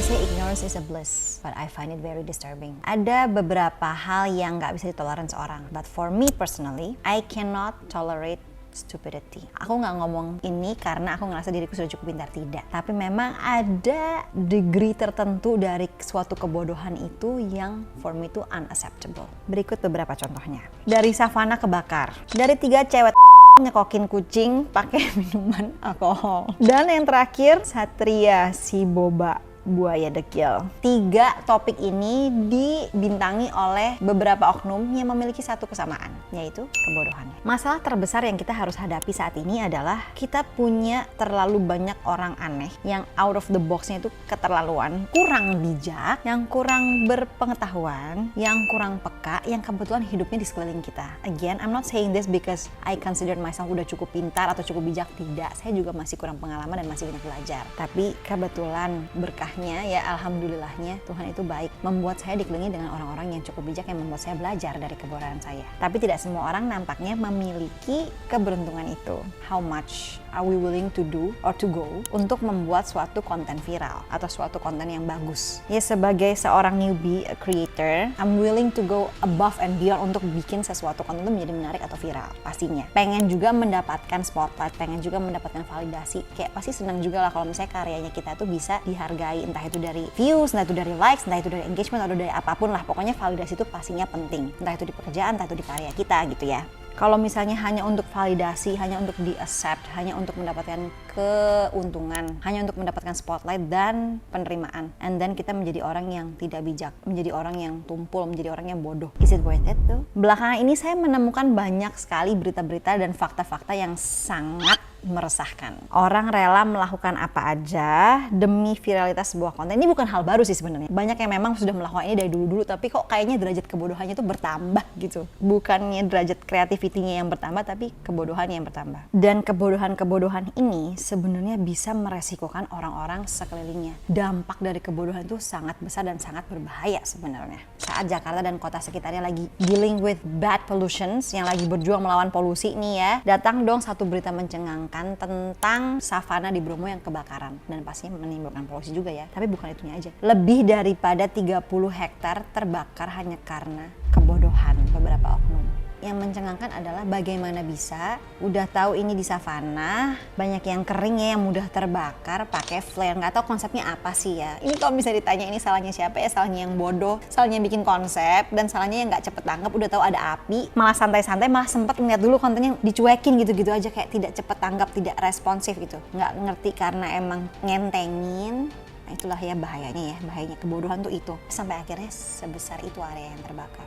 They say ignorance is a bliss, but I find it very disturbing. Ada beberapa hal yang nggak bisa ditoleran seorang, but for me personally, I cannot tolerate stupidity. Aku nggak ngomong ini karena aku ngerasa diriku sudah cukup pintar, tidak. Tapi memang ada degree tertentu dari suatu kebodohan itu yang for me itu unacceptable. Berikut beberapa contohnya. Dari savana kebakar. Dari 3 cewek nyekokin kucing pakai minuman alkohol. Dan yang terakhir, Satria si boba buaya dekil. 3 topik ini dibintangi oleh beberapa oknum yang memiliki satu kesamaan, yaitu kebodohan. Masalah terbesar yang kita harus hadapi saat ini adalah kita punya terlalu banyak orang aneh yang out of the box-nya itu keterlaluan, kurang bijak, yang kurang berpengetahuan, yang kurang peka, yang kebetulan hidupnya di sekeliling kita. Again, I'm not saying this because I consider myself udah cukup pintar atau cukup bijak, tidak. Saya juga masih kurang pengalaman dan masih banyak belajar. Tapi kebetulan berkahnya ya, alhamdulillahnya Tuhan itu baik, membuat saya dikelilingi dengan orang-orang yang cukup bijak yang membuat saya belajar dari kebodohan saya. Tapi tidak semua orang nampaknya memiliki keberuntungan itu. How much are we willing to do or to go untuk membuat suatu konten viral atau suatu konten yang bagus? Ya, sebagai seorang newbie creator, I'm willing to go above and beyond untuk bikin sesuatu konten itu menjadi menarik atau viral. Pastinya pengen juga mendapatkan spotlight, pengen juga mendapatkan validasi. Kayak pasti senang juga lah kalau misalnya karyanya kita tuh bisa dihargai, entah itu dari views, entah itu dari likes, entah itu dari engagement, atau dari apapun lah. Pokoknya validasi itu pastinya penting, entah itu di pekerjaan, entah itu di karya kita gitu ya. Kalau misalnya hanya untuk validasi, hanya untuk di-accept, hanya untuk mendapatkan keuntungan, hanya untuk mendapatkan spotlight dan penerimaan, and then kita menjadi orang yang tidak bijak, menjadi orang yang tumpul, menjadi orang yang bodoh. Is it worth it tuh? Belakangan ini saya menemukan banyak sekali berita-berita dan fakta-fakta yang sangat meresahkan. Orang rela melakukan apa aja demi viralitas sebuah konten. Ini bukan hal baru sih sebenarnya. Banyak yang memang sudah melakukan ini dari dulu-dulu, tapi kok kayaknya derajat kebodohannya itu bertambah gitu. Bukannya derajat kreativitinya yang bertambah, tapi kebodohannya yang bertambah. Dan kebodohan-kebodohan ini sebenarnya bisa meresikokan orang-orang sekelilingnya. Dampak dari kebodohan itu sangat besar dan sangat berbahaya sebenarnya. Saat Jakarta dan kota sekitarnya lagi dealing with bad pollutions, yang lagi berjuang melawan polusi nih ya, datang dong satu berita mencengangkan tentang savana di Bromo yang kebakaran, dan pastinya menimbulkan polusi juga ya. Tapi bukan itunya aja, lebih daripada 30 hektar terbakar hanya karena kebodohan beberapa oknum. Yang mencengangkan adalah bagaimana bisa udah tahu ini di savana, banyak yang kering ya, yang mudah terbakar, pakai flare. Nggak tahu konsepnya apa sih ya. Ini kalau bisa ditanya ini salahnya siapa ya? Salahnya yang bodoh, salahnya yang bikin konsep, dan salahnya yang nggak cepet tanggap. Udah tahu ada api, malah santai-santai, malah sempet ngeliat dulu kontennya dicuekin gitu-gitu aja, kayak tidak cepet tanggap, tidak responsif gitu. Nggak ngerti karena emang ngentengin. Nah itulah ya bahayanya ya, bahayanya kebodohan tuh itu. Sampai akhirnya sebesar itu area yang terbakar.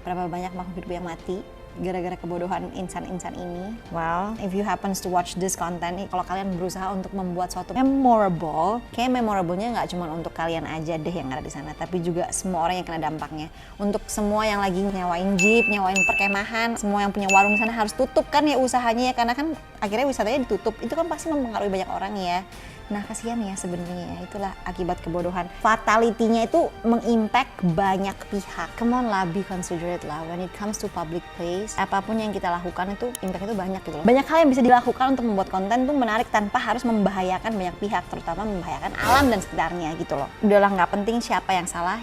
Berapa banyak makhluk hidup yang mati gara-gara kebodohan insan-insan ini. Well, if you happens to watch this content, kalau kalian berusaha untuk membuat suatu memorable, kayak memorable-nya nggak cuma untuk kalian aja deh yang ada di sana, tapi juga semua orang yang kena dampaknya. Untuk semua yang lagi nyewain jeep, nyewain perkemahan, semua yang punya warung di sana harus tutup kan ya usahanya ya, karena kan akhirnya wisatanya ditutup. Itu kan pasti mempengaruhi banyak orang ya. Nah kasihan ya sebenarnya ya, itulah akibat kebodohan. Fatality-nya itu mengimpact banyak pihak. Come on lah, be considerate lah. When it comes to public place, apapun yang kita lakukan itu impact itu banyak gitu loh. Banyak hal yang bisa dilakukan untuk membuat konten tuh menarik tanpa harus membahayakan banyak pihak, terutama membahayakan alam dan sekitarnya gitu loh. Udahlah, nggak penting siapa yang salah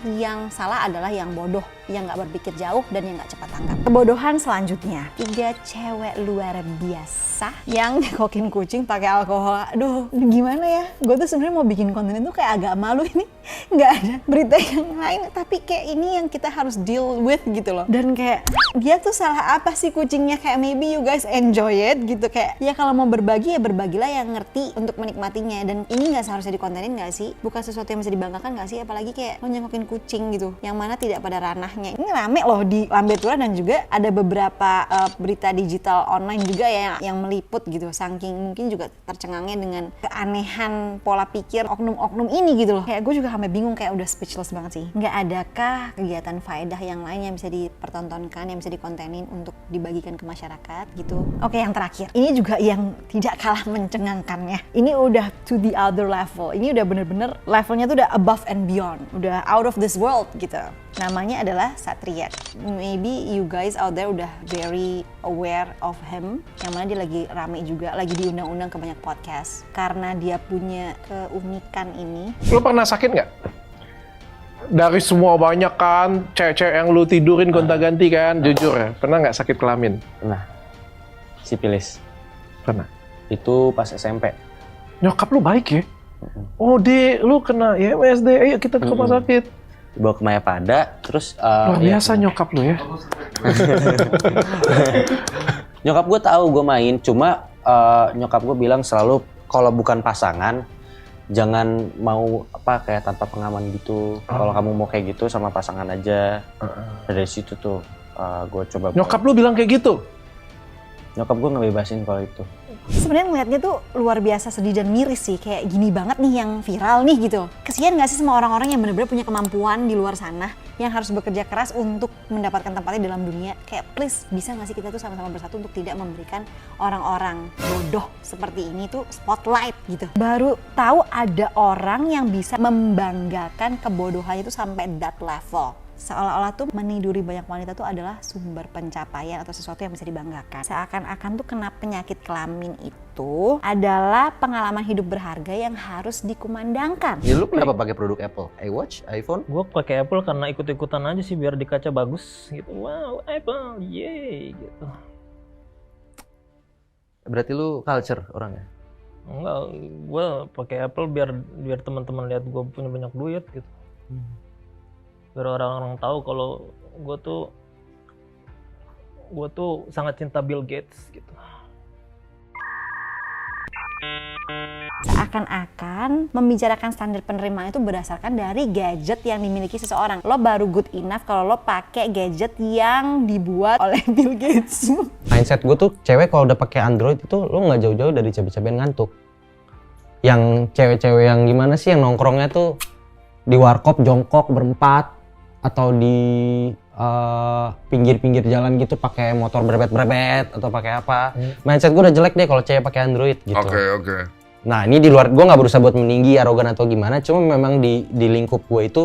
adalah yang bodoh, yang nggak berpikir jauh dan yang nggak cepat tanggap. Kebodohan selanjutnya, 3 cewek luar biasa yang nyekokin kucing pakai alkohol. Aduh, gimana ya? Gue tuh sebenarnya mau bikin konten itu kayak agak malu, ini nggak ada berita yang lain, tapi kayak ini yang kita harus deal with gitu loh. Dan kayak dia tuh salah apa sih kucingnya? Kayak maybe you guys enjoy it gitu, kayak ya kalau mau berbagi ya berbagilah yang ngerti untuk menikmatinya. Dan ini nggak seharusnya dikontenin nggak sih? Bukan sesuatu yang bisa dibanggakan nggak sih? Apalagi kayak lo nyekokin kucing gitu, yang mana tidak pada ranahnya. Ini rame loh di Lambe Tura, dan juga ada beberapa berita digital online juga ya yang meliput gitu. Saking mungkin juga tercengangnya dengan keanehan pola pikir oknum-oknum ini gitu loh. Kayak gue juga sampai bingung, kayak udah speechless banget sih. Nggak adakah kegiatan faedah yang lain yang bisa dipertontonkan, yang bisa dikontenin untuk dibagikan ke masyarakat gitu. Oke, yang terakhir, ini juga yang tidak kalah mencengangkannya. Ini udah to the other level. Ini udah bener-bener levelnya tuh udah above and beyond, udah out of this world gitu. Namanya adalah Satria. Maybe you guys out there udah very aware of him, yang mana dia lagi rame juga, lagi diundang-undang ke banyak podcast karena dia punya keunikan ini. Lo pernah sakit nggak? dari semua banyak kan cewek-cewek yang lu tidurin gonta-ganti kan, jujur ya, pernah nggak sakit kelamin? Pernah. Sipilis. Pernah. Itu pas SMP. Nyokap lu baik ya? Oh lu kena IMSD, ayo kita ke rumah sakit. Dibawa ke Mayapada, terus luar biasa nyokap lu ya. Nyokap gue tahu gue main, cuma nyokap gue bilang selalu kalau bukan pasangan jangan mau kayak tanpa pengaman gitu. Kalau kamu mau kayak gitu sama pasangan aja. Dari situ tuh gue coba. Nyokap lu bilang kayak gitu? Nyokap gue ngebebasin kalau itu. Sebenarnya ngeliatnya tuh luar biasa sedih dan miris sih, kayak gini banget nih yang viral nih gitu. Kesian gak sih sama orang-orang yang benar-benar punya kemampuan di luar sana, yang harus bekerja keras untuk mendapatkan tempatnya dalam dunia. Kayak please, bisa gak sih kita tuh sama-sama bersatu untuk tidak memberikan orang-orang bodoh seperti ini tuh spotlight gitu. Baru tahu ada orang yang bisa membanggakan kebodohannya itu sampai that level. Seolah-olah tuh meniduri banyak wanita tuh adalah sumber pencapaian atau sesuatu yang bisa dibanggakan. Seakan-akan tuh kena penyakit kelamin itu adalah pengalaman hidup berharga yang harus dikumandangkan. Ya lu kenapa pakai produk Apple? iWatch, iPhone? Gue pakai Apple karena ikut-ikutan aja sih biar di kaca bagus gitu. Wow, Apple, yeay gitu. Berarti lu culture orangnya? Enggak, gue pakai Apple biar teman-teman lihat gue punya banyak duit gitu. Biar orang-orang tahu kalau gue tuh sangat cinta Bill Gates gitu. Seakan-akan membicarakan standar penerimaan itu berdasarkan dari gadget yang dimiliki seseorang. Lo baru good enough kalau lo pakai gadget yang dibuat oleh Bill Gates. Mindset gue tuh cewek kalau udah pakai Android itu lo nggak jauh-jauh dari cewek-cewek ngantuk. Yang cewek-cewek yang gimana sih yang nongkrongnya tuh di warkop jongkok berempat atau di pinggir-pinggir jalan gitu pakai motor berebet-berebet atau pakai apa. Mindset gue udah jelek deh kalau cewek pakai Android gitu. Oke. Nah ini di luar, gue nggak berusaha buat meninggi, arogan atau gimana, cuma memang di lingkup gue itu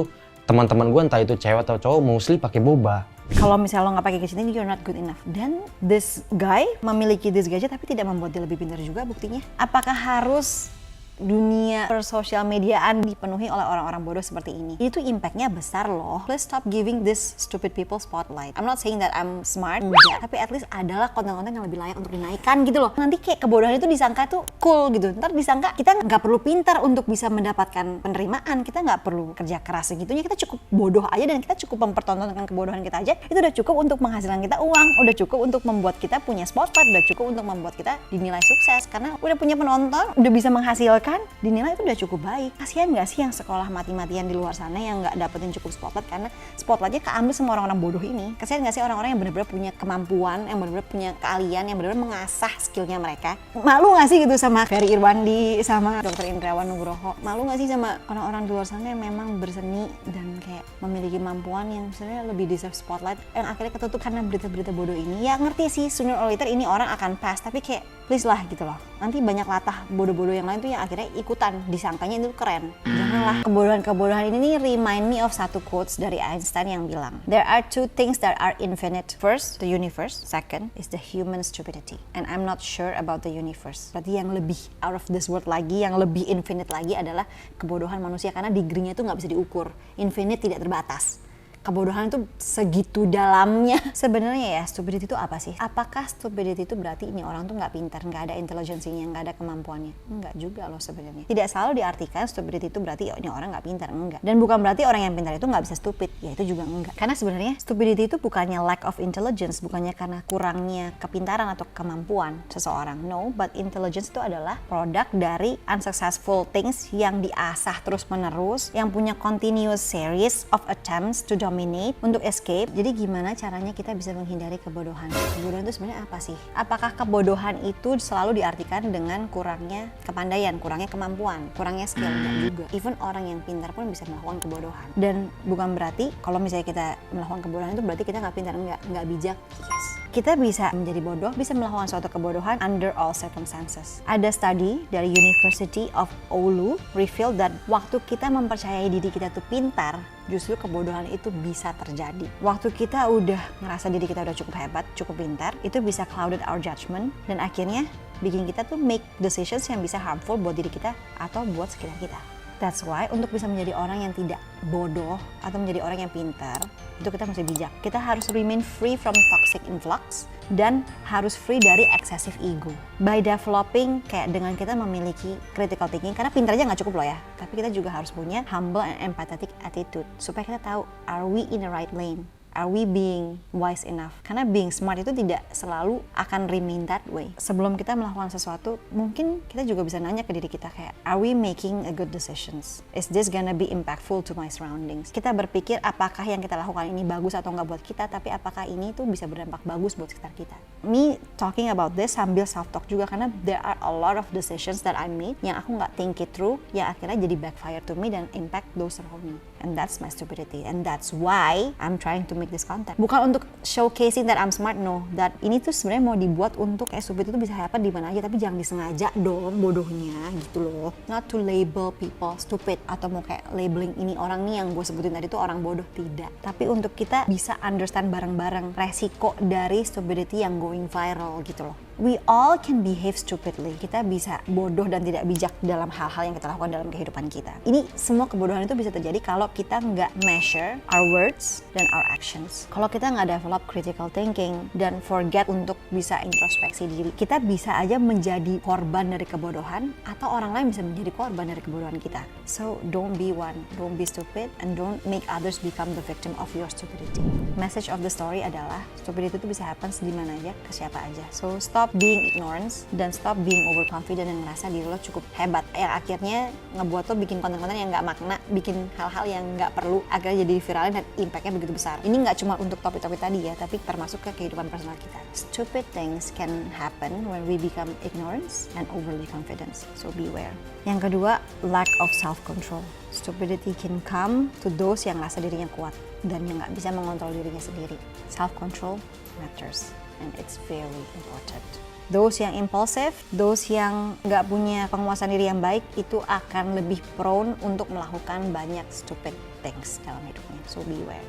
teman-teman gue entah itu cewek atau cowok mostly pakai boba. Kalau misalnya lo nggak pakai gadget ini, you're not good enough. Dan this guy memiliki this gadget tapi tidak membuat dia lebih pintar juga buktinya. Apakah harus dunia persosial mediaan dipenuhi oleh orang-orang bodoh seperti ini? Itu impactnya besar loh. Let's stop giving this stupid people spotlight. I'm not saying that I'm smart, enggak. Tapi at least adalah konten-konten yang lebih layak untuk dinaikkan gitu loh. Nanti kayak kebodohan itu disangka tuh cool gitu. Ntar disangka kita nggak perlu pintar untuk bisa mendapatkan penerimaan. Kita nggak perlu kerja keras segitunya. Kita cukup bodoh aja dan kita cukup mempertontonkan kebodohan kita aja. Itu udah cukup untuk menghasilkan kita uang. Udah cukup untuk membuat kita punya spotlight. Udah cukup untuk membuat kita dinilai sukses. Karena udah punya penonton, udah bisa menghasilkan, dinilai itu udah cukup baik. Kasihan gak sih yang sekolah mati-matian di luar sana yang gak dapetin cukup spotlight karena spotlightnya keambil sama orang-orang bodoh ini? Kasihan gak sih orang-orang yang benar-benar punya kemampuan, yang benar-benar punya keahlian, yang benar-benar mengasah skillnya mereka? Malu gak sih gitu sama Ferry Irwandi, sama Dr. Indrawan Nugroho? Malu gak sih sama orang-orang di luar sana yang memang berseni dan kayak memiliki kemampuan yang sebenarnya lebih deserve spotlight, yang akhirnya ketutup karena berita-berita bodoh ini? Ya ngerti sih, sooner or later ini orang akan pass, tapi kayak please lah gitu loh. Nanti banyak latah bodoh-bodoh yang lain tuh yang akhirnya ikutan, disangkanya itu keren. Janganlah. Kebodohan-kebodohan ini remind me of satu quotes dari Einstein yang bilang, there are two things that are infinite. First, the universe. Second is the human stupidity. And I'm not sure about the universe. Berarti yang lebih out of this world lagi, yang lebih infinite lagi adalah kebodohan manusia, karena degree-nya itu nggak bisa diukur. Infinite, tidak terbatas. Kebodohan itu segitu dalamnya. Sebenarnya ya, stupidity itu apa sih? Apakah stupidity itu berarti ini orang tuh nggak pintar, nggak ada intelijensinya, nggak ada kemampuannya? Enggak juga loh sebenarnya. Tidak selalu diartikan stupidity itu berarti ini orang nggak pintar, enggak. Dan bukan berarti orang yang pintar itu nggak bisa stupid, ya itu juga enggak. Karena sebenarnya stupidity itu bukannya lack of intelligence, bukannya karena kurangnya kepintaran atau kemampuan seseorang. No, but intelligence itu adalah produk dari unsuccessful things yang diasah terus-menerus, yang punya continuous series of attempts to dominate, untuk escape. Jadi gimana caranya kita bisa menghindari kebodohan? Kebodohan itu sebenarnya apa sih? Apakah kebodohan itu selalu diartikan dengan kurangnya kepandaian, kurangnya kemampuan, kurangnya skill? Enggak juga. Even orang yang pintar pun bisa melakukan kebodohan. Dan bukan berarti kalau misalnya kita melakukan kebodohan itu berarti kita nggak pintar, nggak bijak. Yes. Kita bisa menjadi bodoh, bisa melakukan suatu kebodohan under all circumstances. Ada study dari University of Oulu revealed that waktu kita mempercayai diri kita tuh pintar, justru kebodohan itu bisa terjadi. Waktu kita udah ngerasa diri kita udah cukup hebat, cukup pintar, itu bisa clouded our judgment dan akhirnya bikin kita tuh make decisions yang bisa harmful buat diri kita atau buat sekitar kita. That's why untuk bisa menjadi orang yang tidak bodoh atau menjadi orang yang pintar, itu kita mesti bijak. Kita harus remain free from toxic influx dan harus free dari excessive ego. By developing kayak dengan kita memiliki critical thinking, karena pintar aja nggak cukup loh ya, tapi kita juga harus punya humble and empathetic attitude supaya kita tahu, are we in the right lane? Are we being wise enough? Karena being smart itu tidak selalu akan remain that way. Sebelum kita melakukan sesuatu, mungkin kita juga bisa nanya ke diri kita kayak, are we making a good decisions? Is this gonna be impactful to my surroundings? Kita berpikir apakah yang kita lakukan ini bagus atau nggak buat kita, tapi apakah ini tuh bisa berdampak bagus buat sekitar kita. Me talking about this sambil self-talk juga, karena there are a lot of decisions that I made yang aku nggak think it through, yang akhirnya jadi backfire to me dan impact those around me. And that's my stupidity. And that's why I'm trying to make this content. Bukan untuk showcasing that I'm smart, no. That ini tuh sebenarnya mau dibuat untuk kayak stupid itu bisa happen di mana aja, tapi jangan disengaja dong bodohnya gitu loh. Not to label people stupid atau mau kayak labeling ini orang nih yang gue sebutin tadi tuh orang bodoh, tidak. Tapi untuk kita bisa understand bareng-bareng resiko dari stupidity yang going viral gitu loh. We all can behave stupidly. Kita bisa bodoh dan tidak bijak dalam hal-hal yang kita lakukan dalam kehidupan kita. Ini semua kebodohan itu bisa terjadi kalau kita nggak measure our words dan our actions. Kalau kita nggak develop critical thinking dan forget untuk bisa introspeksi diri, kita bisa aja menjadi korban dari kebodohan atau orang lain bisa menjadi korban dari kebodohan kita. So don't be one, don't be stupid, and don't make others become the victim of your stupidity. Message of the story adalah stupidity itu bisa happen di mana aja, ke siapa aja. So stop being ignorance dan stop being overconfident dan ngerasa diri lo cukup hebat, yang akhirnya ngebuat lo bikin konten-konten yang nggak makna, bikin hal-hal yang nggak perlu, akhirnya jadi viralin dan impactnya begitu besar. Ini nggak cuma untuk topik-topik tadi ya, tapi termasuk ke kehidupan personal kita. Stupid things can happen when we become ignorance and overly confident, so beware. Yang kedua, lack of self-control. Stupidity can come to those yang ngerasa dirinya kuat dan yang nggak bisa mengontrol dirinya sendiri. Self-control matters. And it's very important. Those yang impulsif, those yang nggak punya penguasaan diri yang baik, itu akan lebih prone untuk melakukan banyak stupid things dalam hidupnya. So beware.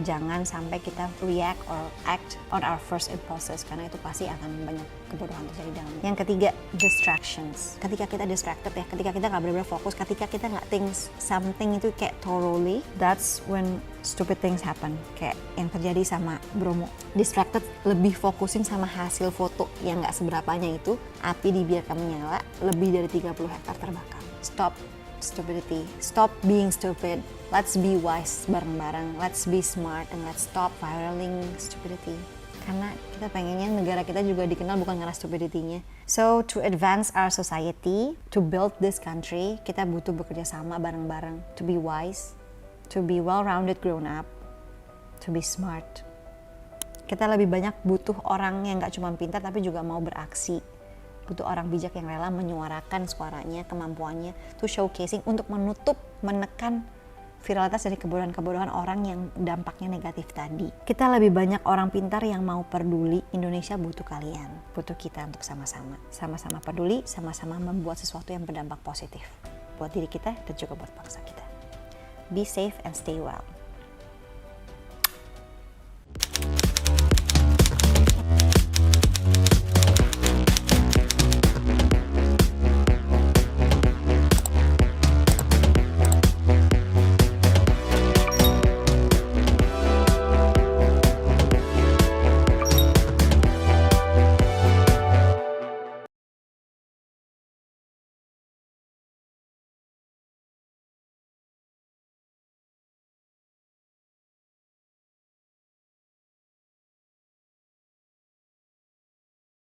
Jangan sampai kita react or act on our first impulses, karena itu pasti akan banyak kebodohan terjadi dalamnya. Yang ketiga, distractions. Ketika kita distracted ya, ketika kita nggak benar-benar fokus, ketika kita nggak think something itu kayak thoroughly, that's when stupid things happen. Kayak yang terjadi sama Bromo. Distracted, lebih fokusin sama hasil foto yang nggak seberapanya itu, api dibiarkan menyala, lebih dari 30 hektar terbakar. Stop stupidity. Stop being stupid. Let's be wise bareng-bareng. Let's be smart and let's stop viraling stupidity. Karena kita pengennya negara kita juga dikenal bukan karena stupidity-nya. So to advance our society, to build this country, kita butuh bekerja sama bareng-bareng. To be wise, to be well-rounded grown up, to be smart. Kita lebih banyak butuh orang yang gak cuma pintar tapi juga mau beraksi. Butuh orang bijak yang rela menyuarakan suaranya, kemampuannya, to showcasing untuk menutup, menekan viralitas dari kebodohan-kebodohan orang yang dampaknya negatif tadi. Kita lebih banyak orang pintar yang mau peduli. Indonesia butuh kalian, butuh kita untuk sama-sama. Sama-sama peduli, sama-sama membuat sesuatu yang berdampak positif buat diri kita dan juga buat bangsa kita. Be safe and stay well.